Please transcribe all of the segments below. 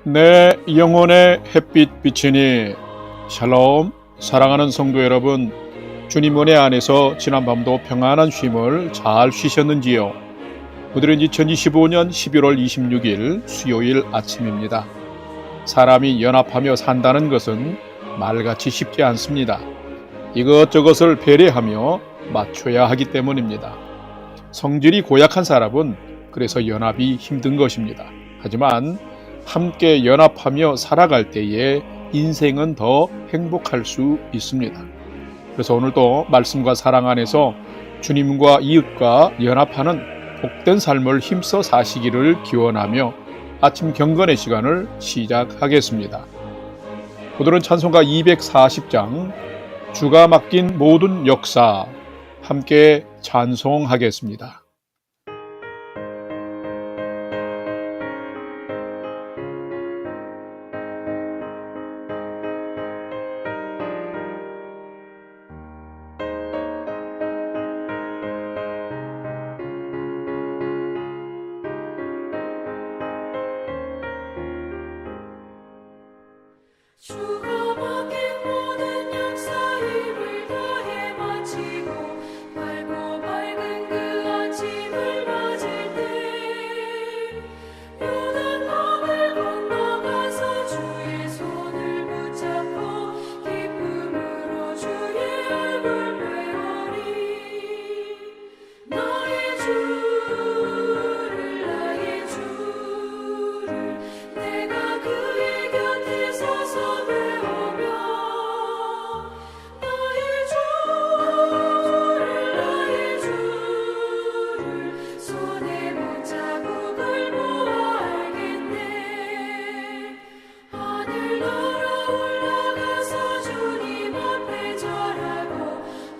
내 영혼의 햇빛 비치니 샬롬. 사랑하는 성도 여러분, 주님 은혜 안에서 지난밤도 평안한 쉼을 잘 쉬셨는지요? 오늘은 2025년 11월 26일 수요일 아침입니다. 사람이 연합하며 산다는 것은 말같이 쉽지 않습니다. 이것저것을 배려하며 맞춰야 하기 때문입니다. 성질이 고약한 사람은 그래서 연합이 힘든 것입니다. 하지만 함께 연합하며 살아갈 때에 인생은 더 행복할 수 있습니다. 그래서 오늘도 말씀과 사랑 안에서 주님과 이웃과 연합하는 복된 삶을 힘써 사시기를 기원하며 아침 경건의 시간을 시작하겠습니다. 오늘은 찬송가 240장 주가 맡긴 모든 역사 함께 찬송하겠습니다. 주가 맡긴 모든 역사 힘을 다해 마치고 밝고 밝은 그 아침을 맞을 때 요단강을 건너가서 주의 손을 붙잡고 기쁨으로 주의 얼굴 배우리. 나의 주를 내가 그의 곁에 서서 손에 못자국을 보아 알겠네. 하늘 날아 올라가서 주님 앞에 절하고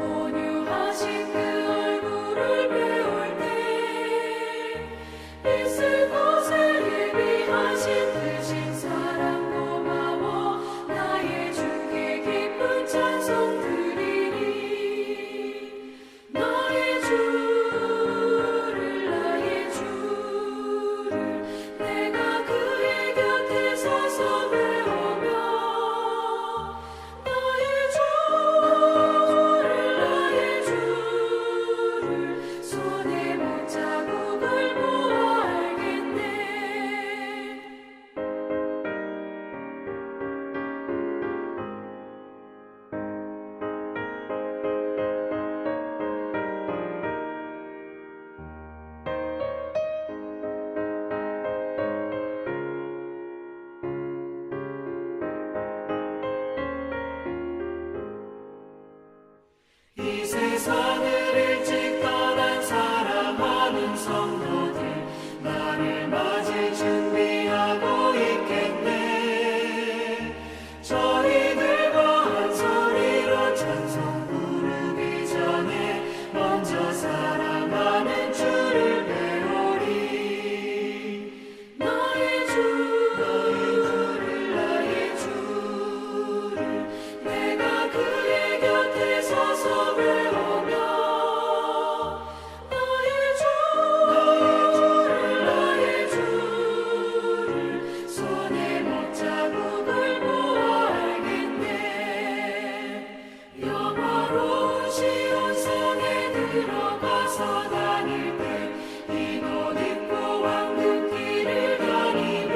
온유하신 그 얼굴을 배울 때 있을 곳을 예비하신 그 신사랑 고마워 나의 주께 기쁜 찬송 드리리. 나의 주를 내가 그의 곁에 서서 배우며 나의 주를 손에 못자국을 보아 알겠네. 이 세상을 일찍 떠난 사랑하는 성도들 나를 맞을 준비하고 있겠네. 저희들과 한 소리로 찬송 부르기 전에 먼저 사랑하는 주를 배우리. 나의 주를 내가 그의 곁에 서서 배우며 나의 주를 손에 못자국을 보아 알겠네. 영화로운 시온성에 들어가서 다닐 때 이곳 입고 왕국길을 다니며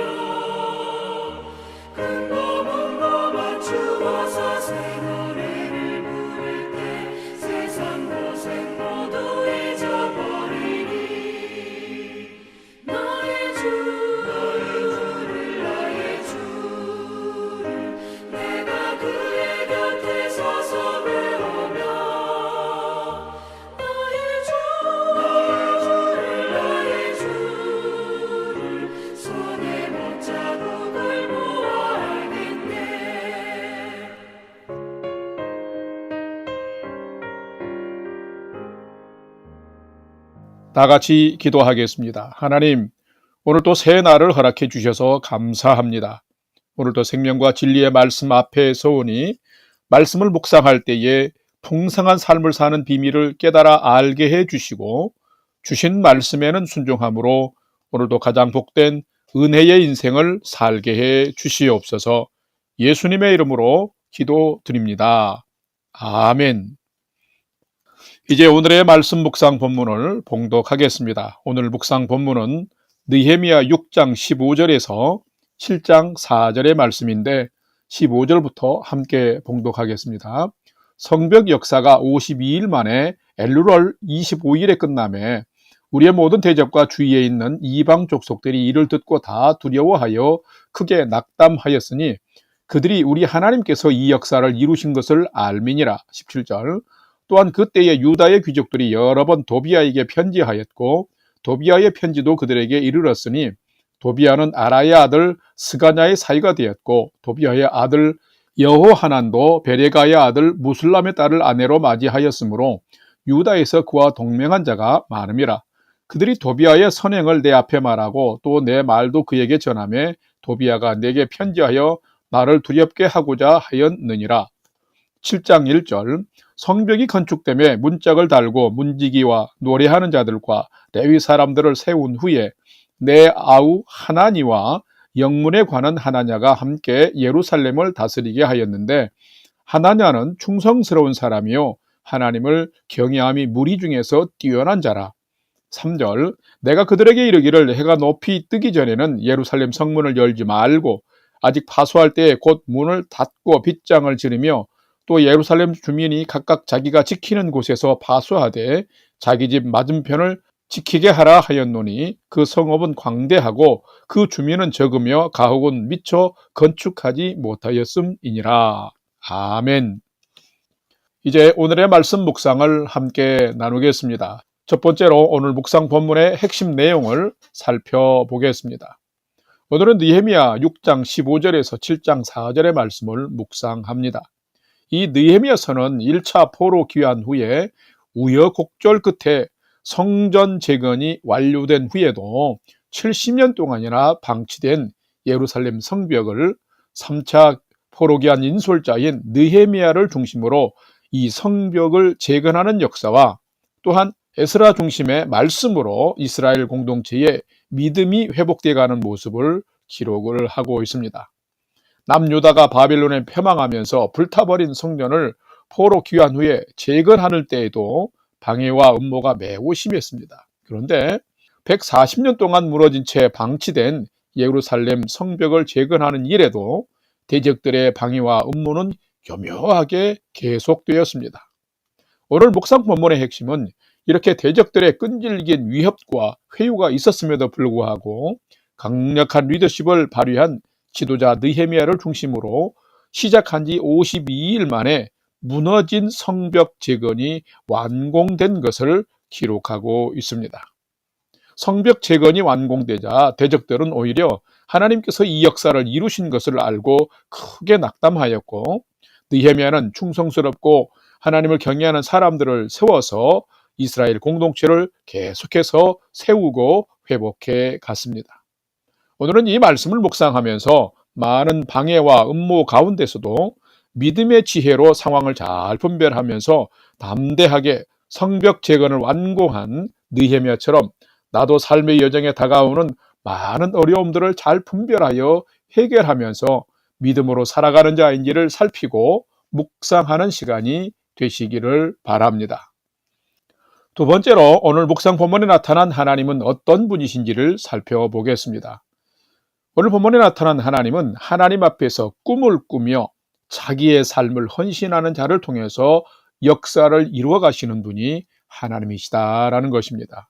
큰 고문고 맞추어서 새 노래를 부를 때 세상 고생 모두 잊어버리리. 나의 주를 내가 그의 곁에 서서 배우며 나의 주를 손에 못자국을 보아 알겠네. 다 같이 기도하겠습니다. 하나님, 오늘도 새 날을 허락해 주셔서 감사합니다. 오늘도 생명과 진리의 말씀 앞에 서오니 말씀을 묵상할 때에 풍성한 삶을 사는 비밀을 깨달아 알게 해 주시고 주신 말씀에는 순종함으로 오늘도 가장 복된 은혜의 인생을 살게 해 주시옵소서. 예수님의 이름으로 기도드립니다. 아멘. 이제 오늘의 말씀 묵상 본문을 봉독하겠습니다. 오늘 묵상 본문은 느헤미야 6장 15절에서 7장 4절의 말씀인데 15절부터 함께 봉독하겠습니다. 성벽 역사가 52일 만에 엘루월 25일에 끝나매 우리의 모든 대적과 주위에 있는 이방 족속들이 이를 듣고 다 두려워하여 크게 낙담하였으니 그들이 우리 하나님께서 이 역사를 이루신 것을 알미니라. 17절. 또한 그때에 유다의 귀족들이 여러 번 도비아에게 편지하였고 도비아의 편지도 그들에게 이르렀으니 도비아는 아라의 아들 스가냐의 사이가 되었고 도비아의 아들 여호하난도 베레가의 아들 무술람의 딸을 아내로 맞이하였으므로 유다에서 그와 동맹한 자가 많음이라. 그들이 도비아의 선행을 내 앞에 말하고 또 내 말도 그에게 전하매 도비아가 내게 편지하여 나를 두렵게 하고자 하였느니라. 7장 1절. 성벽이 건축됨에 문짝을 달고 문지기와 노래하는 자들과 레위 사람들을 세운 후에 내 아우 하나니와 영문에 관한 하나냐가 함께 예루살렘을 다스리게 하였는데 하나냐는 충성스러운 사람이요 하나님을 경외함이 무리 중에서 뛰어난 자라. 3절. 내가 그들에게 이르기를 해가 높이 뜨기 전에는 예루살렘 성문을 열지 말고 아직 파수할 때에 곧 문을 닫고 빗장을 지르며 또 예루살렘 주민이 각각 자기가 지키는 곳에서 파수하되 자기 집 맞은편을 지키게 하라 하였노니 그 성읍은 광대하고 그 주민은 적으며 가옥은 미처 건축하지 못하였음이니라. 아멘. 이제 오늘의 말씀 묵상을 함께 나누겠습니다. 첫 번째로 오늘 묵상 본문의 핵심 내용을 살펴보겠습니다. 오늘은 느헤미야 6장 15절에서 7장 4절의 말씀을 묵상합니다. 이 느헤미야서는 1차 포로 귀환 후에 우여곡절 끝에 성전 재건이 완료된 후에도 70년 동안이나 방치된 예루살렘 성벽을 3차 포로 귀환 인솔자인 느헤미야를 중심으로 이 성벽을 재건하는 역사와 또한 에스라 중심의 말씀으로 이스라엘 공동체의 믿음이 회복되어가는 모습을 기록을 하고 있습니다. 남유다가 바벨론에 패망하면서 불타버린 성전을 포로 귀환 후에 재건하는 때에도 방해와 음모가 매우 심했습니다. 그런데 140년 동안 무너진 채 방치된 예루살렘 성벽을 재건하는 일에도 대적들의 방해와 음모는 교묘하게 계속되었습니다. 오늘 묵상 본문의 핵심은 이렇게 대적들의 끈질긴 위협과 회유가 있었음에도 불구하고 강력한 리더십을 발휘한 지도자 느헤미야를 중심으로 시작한 지 52일 만에 무너진 성벽 재건이 완공된 것을 기록하고 있습니다. 성벽 재건이 완공되자 대적들은 오히려 하나님께서 이 역사를 이루신 것을 알고 크게 낙담하였고 느헤미야는 충성스럽고 하나님을 경외하는 사람들을 세워서 이스라엘 공동체를 계속해서 세우고 회복해 갔습니다. 오늘은 이 말씀을 묵상하면서 많은 방해와 음모 가운데서도 믿음의 지혜로 상황을 잘 분별하면서 담대하게 성벽 재건을 완공한 느헤미야처럼 나도 삶의 여정에 다가오는 많은 어려움들을 잘 분별하여 해결하면서 믿음으로 살아가는 자인지를 살피고 묵상하는 시간이 되시기를 바랍니다. 두 번째로 오늘 묵상 본문에 나타난 하나님은 어떤 분이신지를 살펴보겠습니다. 오늘 본문에 나타난 하나님은 하나님 앞에서 꿈을 꾸며 자기의 삶을 헌신하는 자를 통해서 역사를 이루어 가시는 분이 하나님이시다라는 것입니다.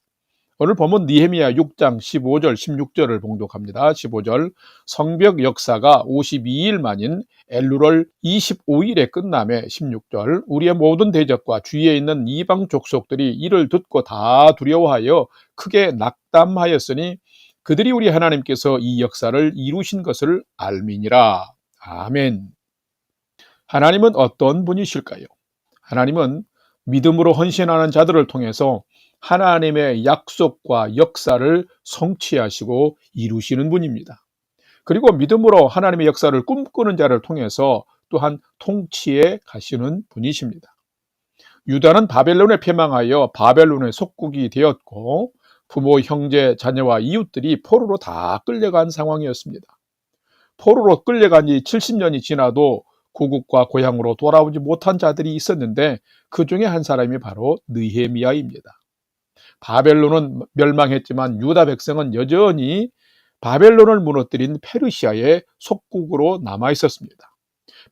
오늘 본문 느헤미야 6장 15절 16절을 봉독합니다. 15절. 성벽 역사가 52일 만인 엘루월 25일에 끝남에 16절. 우리의 모든 대적과 주위에 있는 이방 족속들이 이를 듣고 다 두려워하여 크게 낙담하였으니 그들이 우리 하나님께서 이 역사를 이루신 것을 알미니라. 아멘. 하나님은 어떤 분이실까요? 하나님은 믿음으로 헌신하는 자들을 통해서 하나님의 약속과 역사를 성취하시고 이루시는 분입니다. 그리고 믿음으로 하나님의 역사를 꿈꾸는 자를 통해서 또한 통치해 가시는 분이십니다. 유다는 바벨론에 패망하여 바벨론의 속국이 되었고 부모, 형제, 자녀와 이웃들이 포로로 다 끌려간 상황이었습니다. 포로로 끌려간 지 70년이 지나도 고국과 고향으로 돌아오지 못한 자들이 있었는데 그 중에 한 사람이 바로 느헤미야입니다. 바벨론은 멸망했지만 유다 백성은 여전히 바벨론을 무너뜨린 페르시아의 속국으로 남아 있었습니다.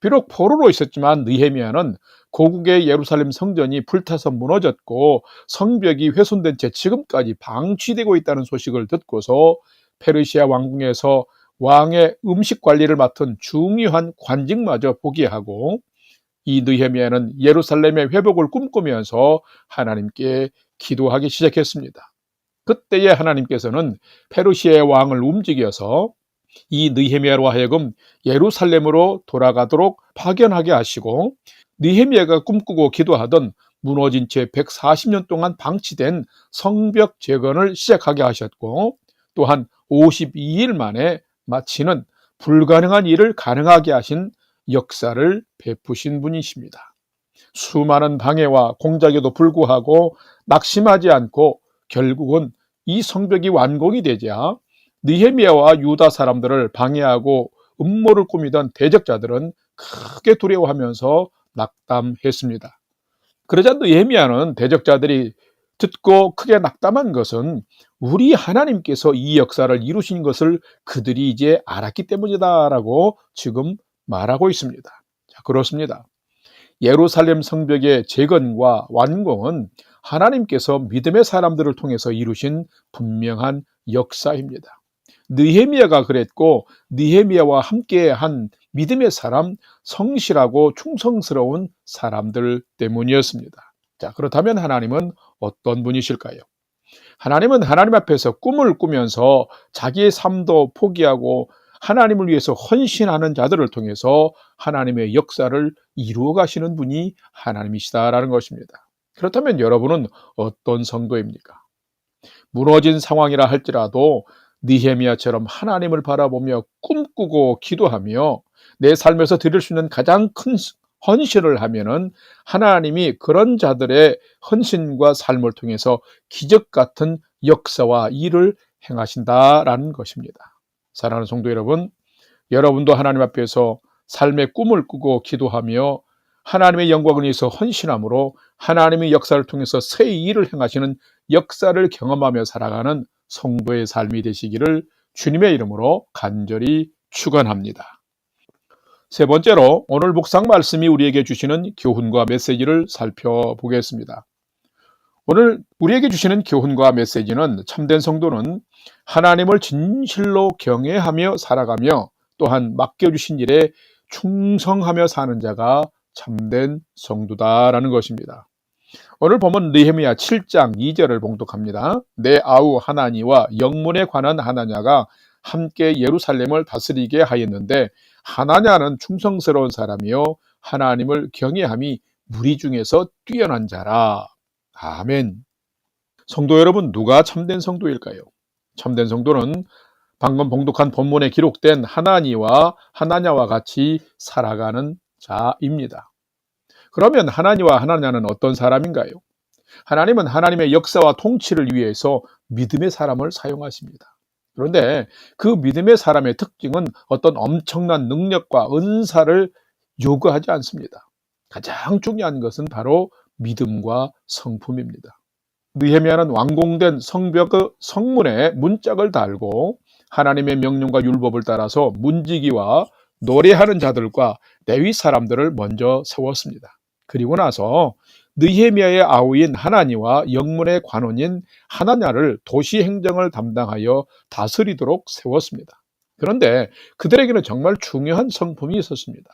비록 포로로 있었지만 느헤미야는 고국의 예루살렘 성전이 불타서 무너졌고 성벽이 훼손된 채 지금까지 방치되고 있다는 소식을 듣고서 페르시아 왕궁에서 왕의 음식 관리를 맡은 중요한 관직마저 포기하고 이 느헤미야는 예루살렘의 회복을 꿈꾸면서 하나님께 기도하기 시작했습니다. 그때에 하나님께서는 페르시아의 왕을 움직여서 이 느헤미야로 하여금 예루살렘으로 돌아가도록 파견하게 하시고 느헤미야가 꿈꾸고 기도하던 무너진 채 140년 동안 방치된 성벽 재건을 시작하게 하셨고 또한 52일 만에 마치는 불가능한 일을 가능하게 하신 역사를 베푸신 분이십니다. 수많은 방해와 공작에도 불구하고 낙심하지 않고 결국은 이 성벽이 완공이 되자 느헤미야와 유다 사람들을 방해하고 음모를 꾸미던 대적자들은 크게 두려워하면서 낙담했습니다. 그러자 느헤미야는 대적자들이 듣고 크게 낙담한 것은 우리 하나님께서 이 역사를 이루신 것을 그들이 이제 알았기 때문이다라고 지금 말하고 있습니다. 자, 그렇습니다. 예루살렘 성벽의 재건과 완공은 하나님께서 믿음의 사람들을 통해서 이루신 분명한 역사입니다. 느헤미야가 그랬고 느헤미야와 함께한 믿음의 사람, 성실하고 충성스러운 사람들 때문이었습니다. 자, 그렇다면 하나님은 어떤 분이실까요? 하나님은 하나님 앞에서 꿈을 꾸면서 자기의 삶도 포기하고 하나님을 위해서 헌신하는 자들을 통해서 하나님의 역사를 이루어 가시는 분이 하나님이시다라는 것입니다. 그렇다면 여러분은 어떤 성도입니까? 무너진 상황이라 할지라도 느헤미야처럼 하나님을 바라보며 꿈꾸고 기도하며 내 삶에서 드릴 수 있는 가장 큰 헌신을 하면은 하나님이 그런 자들의 헌신과 삶을 통해서 기적 같은 역사와 일을 행하신다라는 것입니다. 사랑하는 성도 여러분, 여러분도 하나님 앞에서 삶의 꿈을 꾸고 기도하며 하나님의 영광을 위해서 헌신함으로 하나님의 역사를 통해서 새 일을 행하시는 역사를 경험하며 살아가는 성도의 삶이 되시기를 주님의 이름으로 간절히 축원합니다. 세 번째로 오늘 묵상 말씀이 우리에게 주시는 교훈과 메시지를 살펴보겠습니다. 오늘 우리에게 주시는 교훈과 메시지는 참된 성도는 하나님을 진실로 경외하며 살아가며 또한 맡겨주신 일에 충성하며 사는 자가 참된 성도다라는 것입니다. 오늘 보면 느헤미야 7장 2절을 봉독합니다. 내 아우 하나니와 영문에 관한 하나냐가 함께 예루살렘을 다스리게 하였는데 하나냐는 충성스러운 사람이요 하나님을 경외함이 무리 중에서 뛰어난 자라. 아멘. 성도 여러분, 누가 참된 성도일까요? 참된 성도는 방금 봉독한 본문에 기록된 하나니와 하나냐와 같이 살아가는 자입니다. 그러면 하나니와 하나냐는 어떤 사람인가요? 하나님은 하나님의 역사와 통치를 위해서 믿음의 사람을 사용하십니다. 그런데 그 믿음의 사람의 특징은 어떤 엄청난 능력과 은사를 요구하지 않습니다. 가장 중요한 것은 바로 믿음과 성품입니다. 느헤미야는 완공된 성벽의 성문에 문짝을 달고 하나님의 명령과 율법을 따라서 문지기와 노래하는 자들과 레위 사람들을 먼저 세웠습니다. 그리고 나서 느헤미야의 아우인 하나니와 영문의 관원인 하나냐를 도시 행정을 담당하여 다스리도록 세웠습니다. 그런데 그들에게는 정말 중요한 성품이 있었습니다.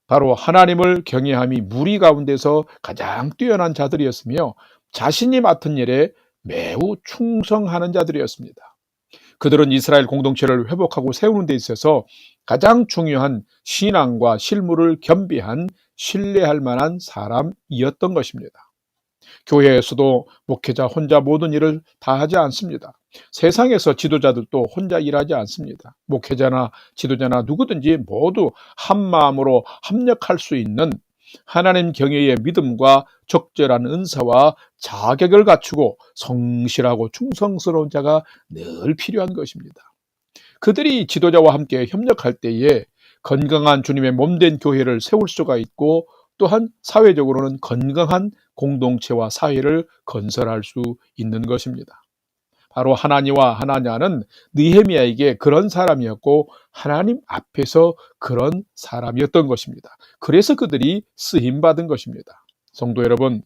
바로 하나님을 경외함이 무리 가운데서 가장 뛰어난 자들이었으며 자신이 맡은 일에 매우 충성하는 자들이었습니다. 그들은 이스라엘 공동체를 회복하고 세우는 데 있어서 가장 중요한 신앙과 실무를 겸비한 신뢰할 만한 사람이었던 것입니다. 교회에서도 목회자 혼자 모든 일을 다 하지 않습니다. 세상에서 지도자들도 혼자 일하지 않습니다. 목회자나 지도자나 누구든지 모두 한 마음으로 합력할 수 있는 하나님 경외의 믿음과 적절한 은사와 자격을 갖추고 성실하고 충성스러운 자가 늘 필요한 것입니다. 그들이 지도자와 함께 협력할 때에 건강한 주님의 몸된 교회를 세울 수가 있고, 또한 사회적으로는 건강한 공동체와 사회를 건설할 수 있는 것입니다. 바로 하나니와 하나냐는 느헤미야에게 그런 사람이었고 하나님 앞에서 그런 사람이었던 것입니다. 그래서 그들이 쓰임받은 것입니다. 성도 여러분,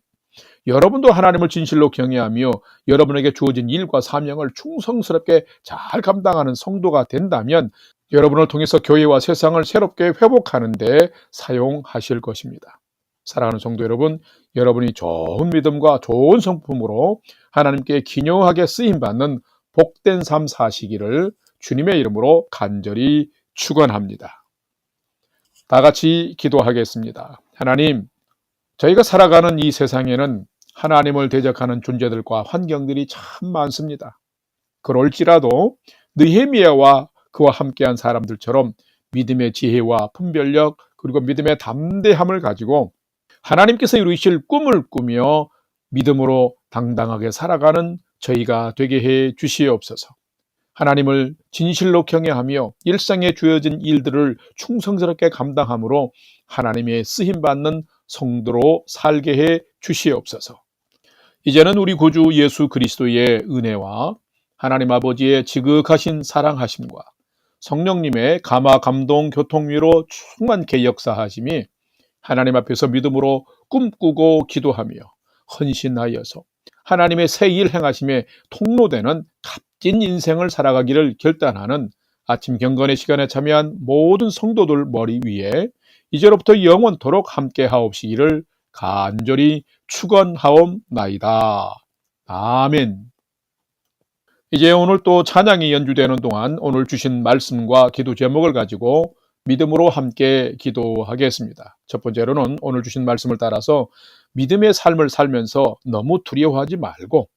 여러분도 하나님을 진실로 경외하며 여러분에게 주어진 일과 사명을 충성스럽게 잘 감당하는 성도가 된다면 여러분을 통해서 교회와 세상을 새롭게 회복하는 데 사용하실 것입니다. 사랑하는 성도 여러분, 여러분이 좋은 믿음과 좋은 성품으로 하나님께 기묘하게 쓰임받는 복된 삶 사시기를 주님의 이름으로 간절히 축원합니다. 다 같이 기도하겠습니다. 하나님, 저희가 살아가는 이 세상에는 하나님을 대적하는 존재들과 환경들이 참 많습니다. 그럴지라도 느헤미야와 그와 함께한 사람들처럼 믿음의 지혜와 분별력, 그리고 믿음의 담대함을 가지고 하나님께서 이루실 꿈을 꾸며 믿음으로 당당하게 살아가는 저희가 되게 해 주시옵소서. 하나님을 진실로 경외하며 일상에 주어진 일들을 충성스럽게 감당함으로 하나님의 쓰임받는 성도로 살게 해 주시옵소서. 이제는 우리 구주 예수 그리스도의 은혜와 하나님 아버지의 지극하신 사랑하심과 성령님의 감화 감동 교통위로 충만케 역사하심이 하나님 앞에서 믿음으로 꿈꾸고 기도하며 헌신하여서 하나님의 새 일 행하심에 통로되는 값진 인생을 살아가기를 결단하는 아침 경건의 시간에 참여한 모든 성도들 머리 위에 이제로부터 영원토록 함께 하옵시기를 간절히 축원하옵나이다. 아멘. 이제 오늘 또 찬양이 연주되는 동안 오늘 주신 말씀과 기도 제목을 가지고 믿음으로 함께 기도하겠습니다. 첫 번째로는 오늘 주신 말씀을 따라서 믿음의 삶을 살면서 너무 두려워하지 말고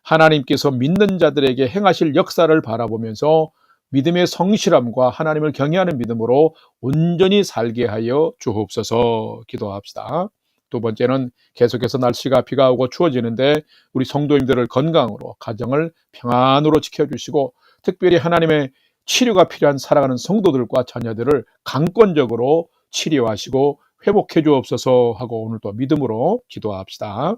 하나님께서 믿는 자들에게 행하실 역사를 바라보면서 믿음의 성실함과 하나님을 경외하는 믿음으로 온전히 살게 하여 주옵소서 기도합시다. 두 번째는 계속해서 날씨가 비가 오고 추워지는데 우리 성도님들을 건강으로, 가정을 평안으로 지켜주시고 특별히 하나님의 치료가 필요한 살아가는 성도들과 자녀들을 강권적으로 치료하시고 회복해 주옵소서 하고 오늘 또 믿음으로 기도합시다.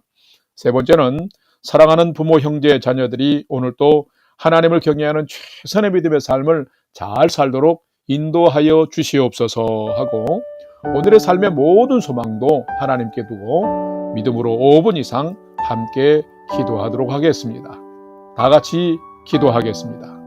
세 번째는 사랑하는 부모, 형제, 자녀들이 오늘 또 하나님을 경외하는 최선의 믿음의 삶을 잘 살도록 인도하여 주시옵소서 하고 오늘의 삶의 모든 소망도 하나님께 두고 믿음으로 5분 이상 함께 기도하도록 하겠습니다. 다 같이 기도하겠습니다.